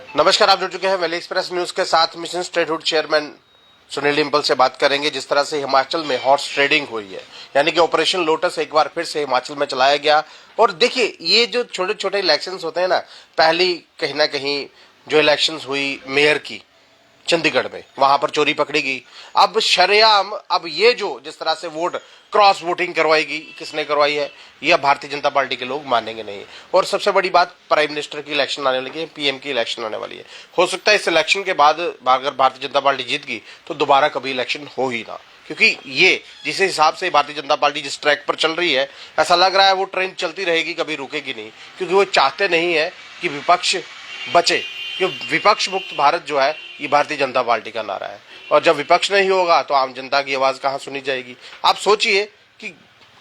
नमस्कार, आप जुड़ चुके हैं वैली एक्सप्रेस न्यूज के साथ। Mission statehood chairman Sunil Dimple से बात करेंगे। जिस तरह से हिमाचल में हॉर्स ट्रेडिंग हुई है, यानी कि ऑपरेशन लोटस एक बार फिर से हिमाचल में चलाया गया। और देखिए, ये जो छोटे छोटे इलेक्शंस होते हैं ना, पहली कहीं ना कहीं जो इलेक्शंस हुई मेयर की चंडीगढ़ में, वहां पर चोरी पकड़ी गई। अब शरेआम, अब ये जो जिस तरह से वोट क्रॉस वोटिंग करवाएगी, किसने करवाई है, यह भारतीय जनता पार्टी के लोग मानेंगे नहीं। और सबसे बड़ी बात, प्राइम मिनिस्टर की इलेक्शन आने वाली है, पीएम की इलेक्शन होने वाली है। हो सकता है इस इलेक्शन के बाद अगर भारतीय जनता पार्टी जीत गई तो दोबारा कभी इलेक्शन हो ही ना, क्योंकि ये जिस हिसाब से भारतीय जनता पार्टी जिस ट्रैक पर चल रही है, ऐसा लग रहा है वो ट्रेन चलती रहेगी, कभी रुकेगी नहीं। क्योंकि वो चाहते नहीं है कि विपक्ष बचे, क्योंकि विपक्ष मुक्त भारत जो है ये भारतीय जनता पार्टी का नारा है। और जब विपक्ष नहीं होगा तो आम जनता की आवाज कहां सुनी जाएगी। आप सोचिए कि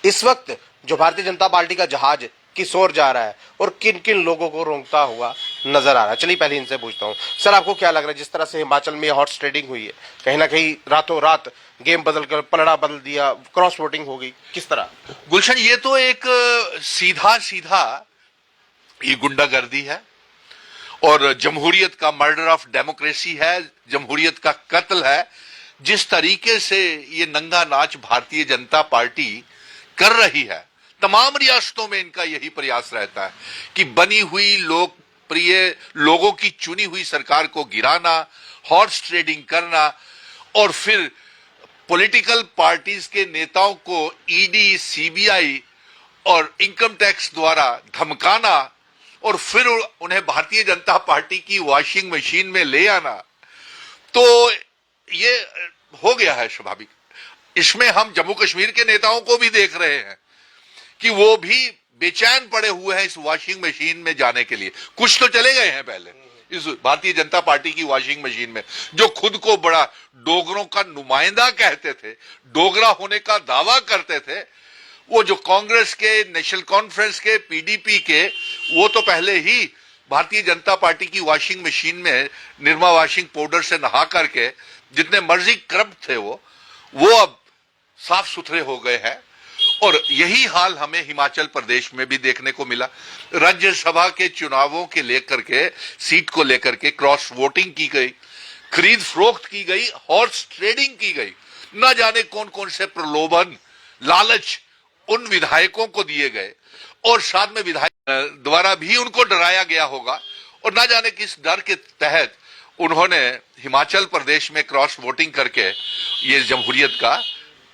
इस वक्त जो भारतीय जनता पार्टी का जहाज किस ओर जा रहा है और किन किन लोगों को रोकता हुआ नजर आ रहा है। चलिए पहले इनसे पूछता हूँ, सर आपको क्या लग रहा है, जिस तरह से हिमाचल में हॉर्स ट्रेडिंग हुई है, कहीं ना कहीं रातों रात गेम बदल कर पलड़ा बदल दिया, क्रॉस वोटिंग हो गई, किस तरह? गुलशन, ये तो एक सीधा सीधा ये गुंडागर्दी है और जमहूरियत का मर्डर ऑफ डेमोक्रेसी है, जमहूरियत का कत्ल है। जिस तरीके से ये नंगा नाच भारतीय जनता पार्टी कर रही है, तमाम रियासतों में इनका यही प्रयास रहता है कि बनी हुई लोकप्रिय लोगों की चुनी हुई सरकार को गिराना, हॉर्स ट्रेडिंग करना और फिर पॉलिटिकल पार्टीज के नेताओं को ईडी, सीबीआई और इनकम टैक्स द्वारा धमकाना और फिर उन्हें भारतीय जनता पार्टी की वॉशिंग मशीन में ले आना। तो ये हो गया है स्वाभाविक। इसमें हम जम्मू कश्मीर के नेताओं को भी देख रहे हैं कि वो भी बेचैन पड़े हुए हैं इस वॉशिंग मशीन में जाने के लिए। कुछ तो चले गए हैं पहले इस भारतीय जनता पार्टी की वॉशिंग मशीन में, जो खुद को बड़ा डोगरों का नुमाइंदा कहते थे, डोगरा होने का दावा करते थे। वो जो कांग्रेस के, नेशनल कॉन्फ्रेंस के, पीडीपी के, वो तो पहले ही भारतीय जनता पार्टी की वॉशिंग मशीन में निरमा वॉशिंग पाउडर से नहा करके जितने मर्जी करप्ट थे वो अब साफ सुथरे हो गए हैं। और यही हाल हमें हिमाचल प्रदेश में भी देखने को मिला। राज्यसभा के चुनावों के लेकर के, सीट को लेकर के क्रॉस वोटिंग की गई, खरीद फरोख्त की गई, हॉर्स ट्रेडिंग की गई। न जाने कौन कौन से प्रलोभन, लालच उन विधायकों को दिए गए और साथ में विधायक द्वारा भी उनको डराया गया होगा। और न जाने किस डर के तहत उन्होंने हिमाचल प्रदेश में क्रॉस वोटिंग करके ये जमहूरियत का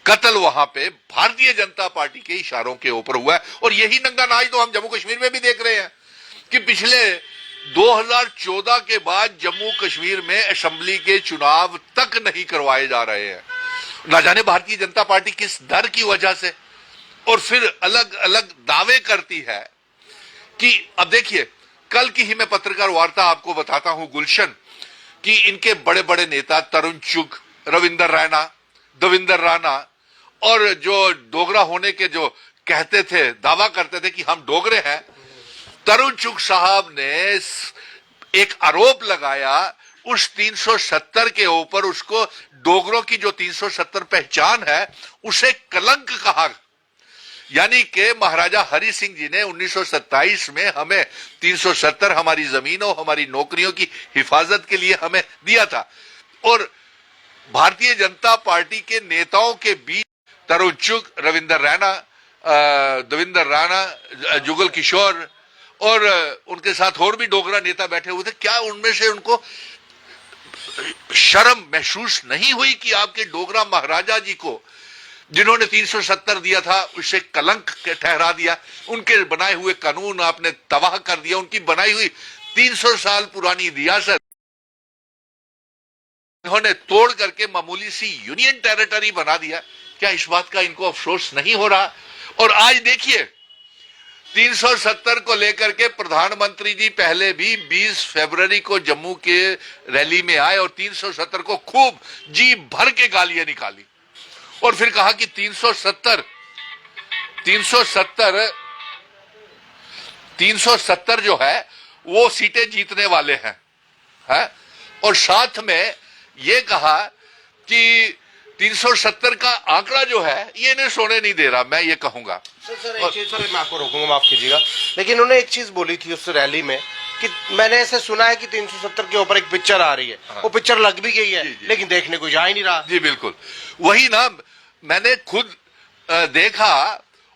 कत्ल वहां पे भारतीय जनता पार्टी के इशारों के ऊपर हुआ है। और यही नंगा नाच तो हम जम्मू कश्मीर में भी देख रहे हैं कि पिछले 2014 के बाद जम्मू कश्मीर में असेंबली के चुनाव तक नहीं करवाए जा रहे हैं, न जाने भारतीय जनता पार्टी किस डर की वजह से। और फिर अलग अलग दावे करती है कि अब देखिए, कल की ही मैं पत्रकार वार्ता आपको बताता हूं गुलशन, कि इनके बड़े बड़े नेता तरुण चुग, रविंदर रैना, दविंदर राणा और जो डोगरा होने के जो कहते थे, दावा करते थे कि हम डोगरे हैं, तरुण चुग साहब ने एक आरोप लगाया उस 370 के ऊपर। उसको डोगरों की जो 370 पहचान है उसे कलंक कहा। यानी कि महाराजा हरि सिंह जी ने 1927 में हमें 370 हमारी जमीनों, हमारी नौकरियों की हिफाजत के लिए हमें दिया था। और भारतीय जनता पार्टी के नेताओं के बीच तरुण चुग, रविंदर रैना, दविंदर राणा, जुगल किशोर और उनके साथ और भी डोगरा नेता बैठे हुए थे। क्या उनमें से उनको शर्म महसूस नहीं हुई कि आपके डोगरा महाराजा जी को, जिन्होंने 370 दिया था, उसे कलंक ठहरा दिया, उनके बनाए हुए कानून आपने तबाह कर दिया, उनकी बनाई हुई 300 साल पुरानी रियासत इन्होंने तोड़ करके मामूली सी यूनियन टेरिटरी बना दिया। क्या इस बात का इनको अफसोस नहीं हो रहा? और आज देखिए, 370 को लेकर के प्रधानमंत्री जी पहले भी 20 फरवरी को जम्मू के रैली में आए और 370 को खूब जी भर के गालियां निकाली और फिर कहा कि 370 जो है वो सीटें जीतने वाले हैं, है? और साथ में ये कहा कि 370 का आंकड़ा जो है ये इन्हें सोने नहीं दे रहा। मैं ये कहूंगा सर, एक चीज, सर मैं आपको रोकूंगा, माफ कीजिएगा, लेकिन उन्होंने एक चीज बोली थी उस रैली में कि मैंने ऐसे सुना है कि 370 के ऊपर एक पिक्चर आ रही है, वो पिक्चर लग भी गई है, लेकिन देखने को जा ही नहीं रहा। जी बिल्कुल, वही ना, मैंने खुद देखा,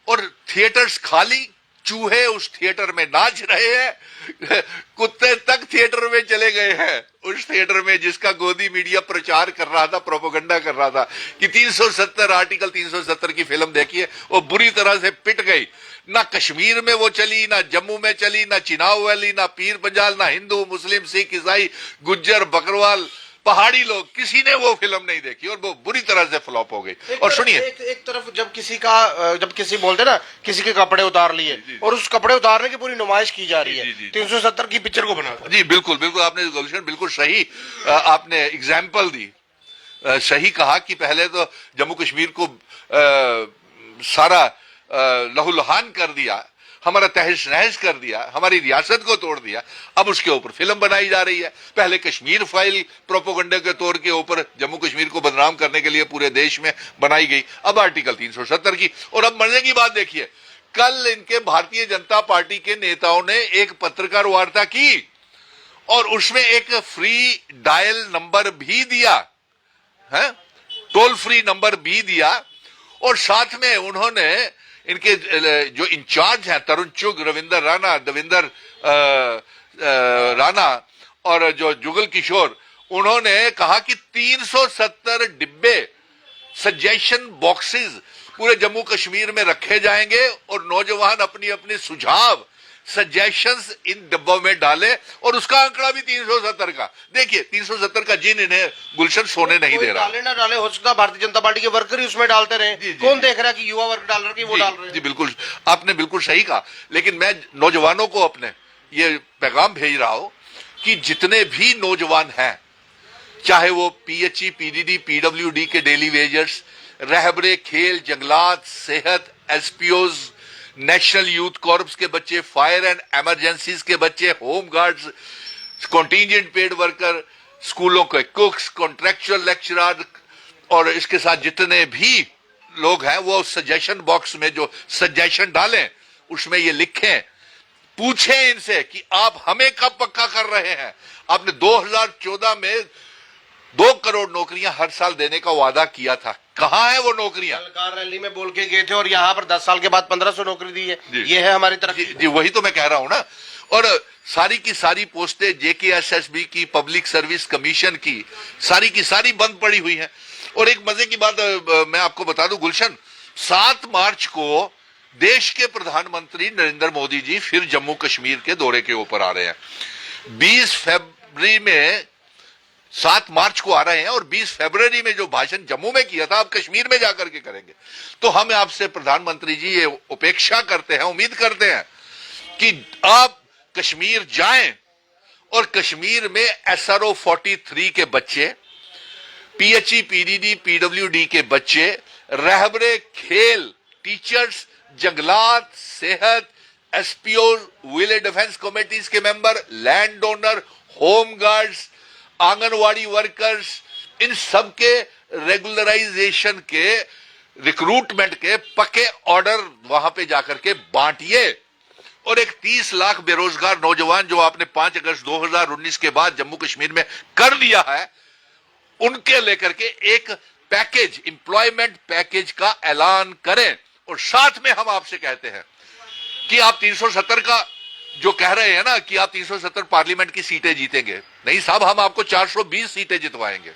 और थिएटर्स खाली, चूहे उस थिएटर में नाच रहे हैं, कुत्ते तक थिएटर में चले गए हैं, उस थिएटर में जिसका गोदी मीडिया प्रचार कर रहा था, प्रोपेगेंडा कर रहा था कि 370 आर्टिकल 370 की फिल्म देखिए, वो बुरी तरह से पिट गई। ना कश्मीर में वो चली, ना जम्मू में चली, ना चिनाव वैली, ना पीर पंजाल, ना हिंदू मुस्लिम सिख ईसाई गुज्जर बकरवाल पहाड़ी लोग, किसी ने वो फिल्म नहीं देखी और वो बुरी तरह से फ्लॉप हो गई। और सुनिए, एक तरफ जब किसी बोलते ना किसी के कपड़े उतार लिए, और उस कपड़े उतारने की पूरी नुमाइश की जा रही है 370 की पिक्चर को बनाकर। जी बिल्कुल बिल्कुल, आपने गुलशन बिल्कुल सही आपने एग्जाम्पल दी, सही कहा कि पहले तो जम्मू कश्मीर को सारा लहूलुहान कर दिया, हमारा तहस नहस कर दिया, हमारी रियासत को तोड़ दिया, अब उसके ऊपर फिल्म बनाई जा रही है। पहले कश्मीर फाइल प्रोपोगंडे के तौर के ऊपर जम्मू कश्मीर को बदनाम करने के लिए पूरे देश में बनाई गई, अब आर्टिकल 370 की। और अब मजे की बात देखिए, कल इनके भारतीय जनता पार्टी के नेताओं ने एक पत्रकार वार्ता की और उसमें एक फ्री डायल नंबर भी दिया है, टोल फ्री नंबर भी दिया, और साथ में उन्होंने इनके जो इंचार्ज हैं तरुण चुग, रविंदर राणा, देवेंद्र राणा और जो जुगल किशोर, उन्होंने कहा कि 370 डिब्बे सजेशन बॉक्सेस पूरे जम्मू कश्मीर में रखे जाएंगे और नौजवान अपनी अपनी सुझाव सजेशंस इन डब्बों में डाले, और उसका आंकड़ा भी 370 का। देखिए 370 का जिन इन्हें गुलशन सोने नहीं दे रहा। डाले ना डाले, हो सकता भारतीय जनता पार्टी के वर्कर ही उसमें डालते रहे, कौन देख रहा है कि युवा वर्ग डाल रहे हैं, वो डाल रहे हैं। जी बिल्कुल, आपने बिल्कुल सही कहा, लेकिन मैं नौजवानों को अपने ये पैगाम भेज रहा हूं कि जितने भी नौजवान हैं, चाहे वो पीएचई, पीडीडी, पीडब्ल्यूडी के डेली वेजर्स, रहबरे खेल, जंगलात, सेहत, एसपीओज, नेशनल यूथ कॉर्प्स के बच्चे, फायर एंड इमरजेंसीज के बच्चे, home guards, contingent paid worker, स्कूलों के कुक्स, कॉन्ट्रेक्चुअल लेक्चरर, और इसके साथ जितने भी लोग हैं वो सजेशन बॉक्स में जो सजेशन डालें उसमें ये लिखें, पूछें इनसे कि आप हमें कब पक्का कर रहे हैं। आपने 2014 में 2 करोड़ नौकरियां हर साल देने का वादा किया था, कहां है वो नौकरियां? कार रैली में बोल के गए थे और यहाँ पर 10 साल के बाद 1500 नौकरी दी है। ये है हमारी तरफ। जी वही तो मैं कह रहा हूं ना। और सारी की सारी पोस्टें जेकेएसएसबी की, पब्लिक सर्विस कमीशन की सारी बंद पड़ी हुई हैं। और एक मजे की बात मैं आपको बता दूं गुलशन, 7 मार्च को देश के प्रधानमंत्री नरेंद्र मोदी जी फिर जम्मू कश्मीर के दौरे के ऊपर आ रहे हैं। 20 फरवरी में 7 मार्च को आ रहे हैं और 20 फरवरी में जो भाषण जम्मू में किया था, आप कश्मीर में जाकर के करेंगे। तो हम आपसे प्रधानमंत्री जी ये अपेक्षा करते हैं, उम्मीद करते हैं कि आप कश्मीर जाएं और कश्मीर में एसआरओ 43 के बच्चे, पीएचई, पीडीडी, पीडब्ल्यूडी के बच्चे, रहबरे खेल, टीचर्स, जंगलात, सेहत, एसपीओ, विलेज डिफेंस कमेटीज के member, land owner, home guards, anganwadi workers, इन सब के रेगुलराइजेशन के, रिक्रूटमेंट के पक्के ऑर्डर वहां पे जाकर के बांटिए। और एक 30 लाख बेरोजगार नौजवान जो आपने 5 अगस्त 2019 के बाद जम्मू कश्मीर में कर लिया है, उनके लेकर के एक पैकेज, एम्प्लॉयमेंट पैकेज का ऐलान करें। और साथ में हम आपसे कहते हैं कि आप 370 का जो कह रहे हैं ना कि आप 370 पार्लियामेंट की सीटें जीतेंगे, नहीं साहब, हम आपको 420 सीटें जितवाएंगे।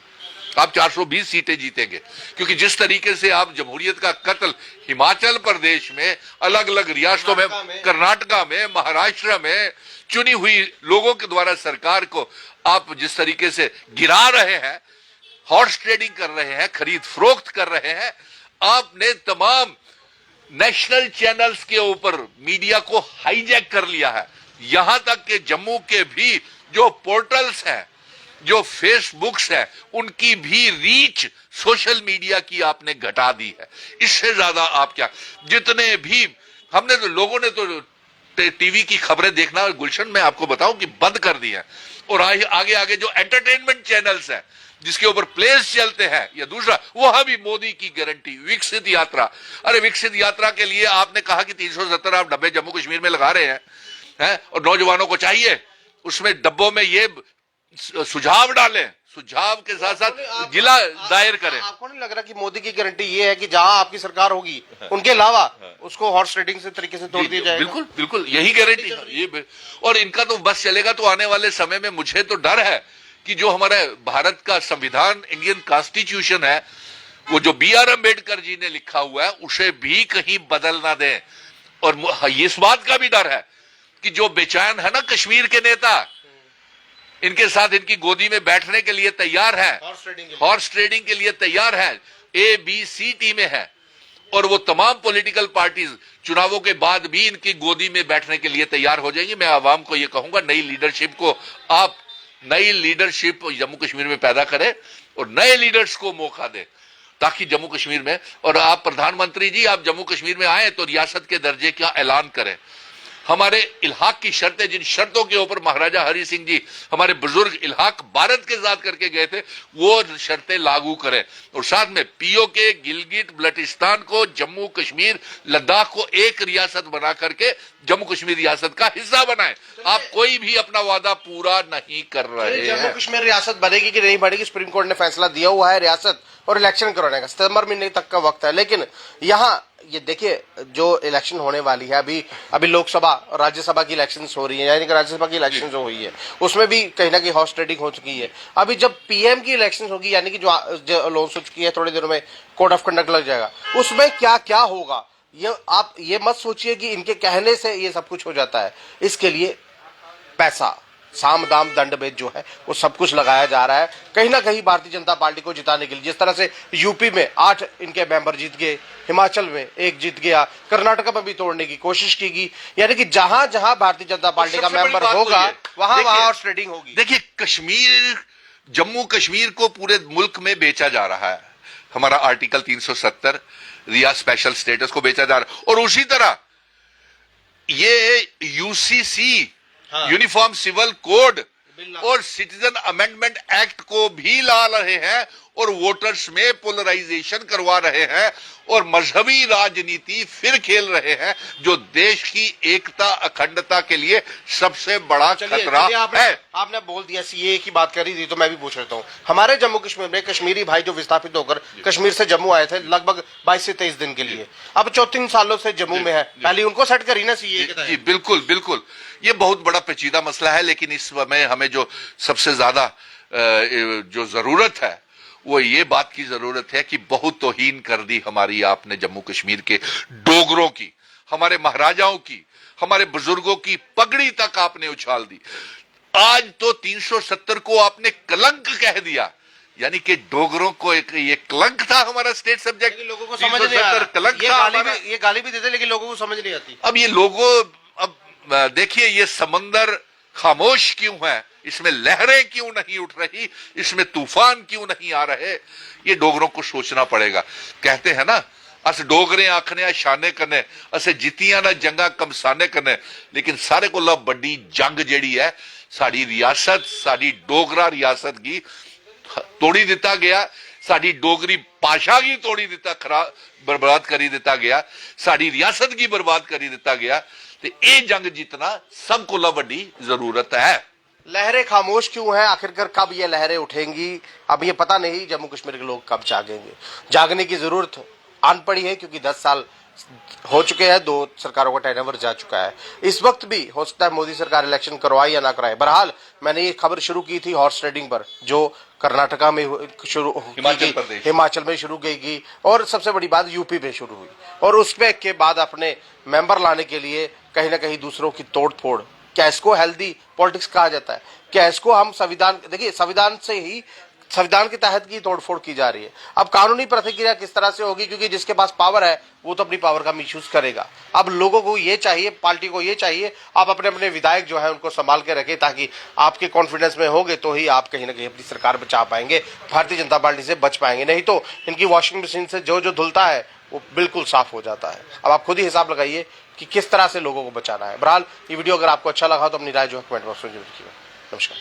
आप 420 सीटें जीतेंगे, क्योंकि जिस तरीके से आप जमहूरियत का कत्ल हिमाचल प्रदेश में, अलग अलग रियासतों में, कर्नाटका में, महाराष्ट्र में चुनी हुई लोगों के द्वारा सरकार को आप जिस तरीके से गिरा रहे हैं, हॉर्स ट्रेडिंग कर रहे हैं, खरीद फरोख्त कर रहे हैं, आपने तमाम नेशनल चैनल्स के ऊपर मीडिया को हाईजैक कर लिया है। यहां तक कि जम्मू के भी जो पोर्टल्स हैं, जो फेसबुक्स हैं, उनकी भी रीच सोशल मीडिया की आपने घटा दी है। इससे ज्यादा आप क्या, जितने भी हमने तो लोगों ने तो टीवी की खबरें देखना, गुलशन मैं आपको बताऊं कि बंद कर दी है। और आगे आगे जो एंटरटेनमेंट चैनल्स हैं जिसके ऊपर प्लेस चलते हैं, या दूसरा वहां भी मोदी की गारंटी, विकसित यात्रा। अरे विकसित यात्रा के लिए आपने कहा कि 370 आप डब्बे जम्मू कश्मीर में लगा रहे हैं, और नौजवानों को चाहिए उसमें डब्बों में ये सुझाव डालें, सुझाव के साथ साथ जिला दायर करें। आपको नहीं लग रहा कि मोदी की गारंटी ये है कि जहां आपकी सरकार होगी उनके अलावा उसको हॉर्स ट्रेडिंग से तरीके से तोड़ दिया जाएगा? बिल्कुल बिल्कुल यही गारंटी है ये। और इनका तो बस चलेगा तो आने वाले समय में मुझे तो डर है कि जो हमारे भारत का संविधान, इंडियन कॉन्स्टिट्यूशन है, वो जो B.R. अम्बेडकर जी ने लिखा हुआ है उसे भी कहीं बदल ना दें। और इस बात का भी डर है कि जो बेचैन है ना कश्मीर के नेता, इनके साथ इनकी गोदी में बैठने के लिए तैयार है, हॉर्स ट्रेडिंग के लिए तैयार है, ABC टीमें हैं, और वो तमाम पॉलिटिकल पार्टीज चुनावों के बाद भी इनकी गोदी में बैठने के लिए तैयार हो जाएंगी। मैं आवाम को ये कहूंगा, नई लीडरशिप को आप, नई लीडरशिप जम्मू कश्मीर में पैदा करें और नए लीडर्स को मौका दें ताकि जम्मू कश्मीर में, और आप प्रधानमंत्री जी आप जम्मू कश्मीर में आए तो रियासत के दर्जे का ऐलान करें। हमारे इल्हाक की शर्तें, जिन शर्तों के ऊपर महाराजा हरि सिंह जी हमारे बुजुर्ग इल्हाक भारत के साथ करके गए थे, वो शर्तें लागू करें। और साथ में पीओके, गिलगिट बल्टिस्तान को, जम्मू कश्मीर, लद्दाख को एक रियासत बना करके जम्मू कश्मीर रियासत का हिस्सा बनाएं। आप कोई भी अपना वादा पूरा नहीं कर रहे हैं। जम्मू कश्मीर रियासत बनेगी कि नहीं बनेगी, सुप्रीम कोर्ट ने फैसला दिया हुआ है। रियासत और इलेक्शन कराने का सितंबर महीने तक का वक्त है, लेकिन यहाँ ये देखिए जो इलेक्शन होने वाली है, अभी लोकसभा और राज्यसभा की इलेक्शंस हो रही है, यानी कि राज्यसभा की इलेक्शन जो हुई है उसमें भी कहीं ना कहीं हॉर्स ट्रेडिंग हो चुकी है। अभी जब पीएम की इलेक्शन होगी, यानी कि जो लॉन्च हो चुकी है, थोड़ी देर में कोड ऑफ कंडक्ट लग जाएगा, उसमें क्या क्या होगा ये आप ये मत सोचिए कि इनके कहने से ये सब कुछ हो जाता है। इसके लिए पैसा, साम दाम दंड भेद जो है वो सब कुछ लगाया जा रहा है कहीं ना कहीं भारतीय जनता पार्टी को जिताने के लिए। जिस तरह से यूपी में 8 इनके मेंबर जीत गए, हिमाचल में 1 जीत गया, कर्नाटक में भी तोड़ने की कोशिश की गई, यानी कि जहां जहां भारतीय जनता पार्टी का मेंबर होगा वहां वहां और ट्रेडिंग होगी। देखिए कश्मीर, जम्मू कश्मीर को पूरे मुल्क में बेचा जा रहा है। हमारा आर्टिकल 370 रिया स्पेशल स्टेटस को बेचा जा रहा है, और उसी तरह ये यूसीसी, यूनिफॉर्म सिविल कोड और सिटीजन अमेंडमेंट एक्ट को भी ला रहे हैं और वोटर्स में पोलराइजेशन करवा रहे हैं और मजहबी राजनीति फिर खेल रहे हैं, जो देश की एकता अखंडता के लिए सबसे बड़ा खतरा है। आपने बोल दिया सीए की बात करी थी तो मैं भी पूछ रहा हूँ, हमारे जम्मू कश्मीर में कश्मीरी भाई जो विस्थापित होकर कश्मीर से जम्मू आए थे लगभग 22 से 23 दिन के लिए, अब 4-3 सालों से जम्मू में है, पहले उनको सेट करी ना सीए के तहत। जी बिल्कुल बिल्कुल, ये बहुत बड़ा पेचीदा मसला है, लेकिन इस समय हमें जो सबसे ज्यादा जो जरूरत है वो ये बात की जरूरत है कि बहुत तौहीन कर दी हमारी आपने जम्मू कश्मीर के डोगरों की, हमारे महाराजाओं की, हमारे बुजुर्गों की पगड़ी तक आपने उछाल दी। आज तो 370 को आपने कलंक कह दिया, यानी कि डोगरों को एक ये कलंक था हमारा स्टेट सब्जेक्ट। लोगों को समझ नहीं आ रहा, कलंक ये गाली भी देते लेकिन लोगों को समझ नहीं आती। अब ये लोगों, अब देखिए ये समंदर खामोश क्यों है, इसमें लहरें क्यों नहीं उठ रही, इसमें तूफान क्यों नहीं आ रहे, ये डोगरों को सोचना पड़ेगा। कहते हैं ना, अस डोगरे आखने शाने कने, असे जितियां ना जंगा कमसाने कने, लेकिन सारे को ला बड़ी जंग जेड़ी है साड़ी रियासत, साड़ी डोगरा रियासत की तोड़ी दिता गया, साड़ी डोगरी भाषा की तोड़ी दिता, खराब बर्बाद करी दिता गया, साड़ी रियासत की बर्बाद करी दिता गया। तो ये जंग जीतना सबको ला बड़ी जरूरत है। लहरें खामोश क्यों हैं, आखिरकार कब ये लहरें उठेंगी अब ये पता नहीं। जम्मू कश्मीर के लोग कब जागेंगे, जागने की जरूरत आन पड़ी है क्योंकि 10 साल हो चुके हैं, 2 सरकारों का टेनओवर जा चुका है। इस वक्त भी हो सकता है मोदी सरकार इलेक्शन करवाए या ना कराए। बहरहाल मैंने ये खबर शुरू की थी हॉर्स ट्रेडिंग पर, जो कर्नाटका में शुरू, हिमाचल में शुरू की और सबसे बड़ी बात यूपी में शुरू हुई, और उस पे के बाद अपने मेंबर लाने के लिए कहीं ना कहीं दूसरों की तोड़ फोड़। क्या इसको हेल्दी पॉलिटिक्स कहा जाता है? क्या इसको हम संविधान, देखिए संविधान से ही, संविधान के तहत की तोड़फोड़ की जा रही है। अब कानूनी प्रतिक्रिया किस तरह से होगी, क्योंकि जिसके पास पावर है वो तो अपनी पावर का मिसयूज करेगा। अब लोगों को ये चाहिए, पार्टी को ये चाहिए, आप अपने अपने विधायक जो है उनको संभाल के रखें, ताकि आपके कॉन्फिडेंस में होगे तो ही आप कहीं ना कहीं अपनी सरकार बचा पाएंगे, भारतीय जनता पार्टी से बच पाएंगे। नहीं तो इनकी वॉशिंग मशीन से जो जो धुलता है वो बिल्कुल साफ हो जाता है। अब आप खुद ही हिसाब लगाइए कि किस तरह से लोगों को बचाना है। बहरहाल ये वीडियो अगर आपको अच्छा लगा तो अपनी राय जो है कमेंट बॉक्स में जरूर लिखिएगा। नमस्कार।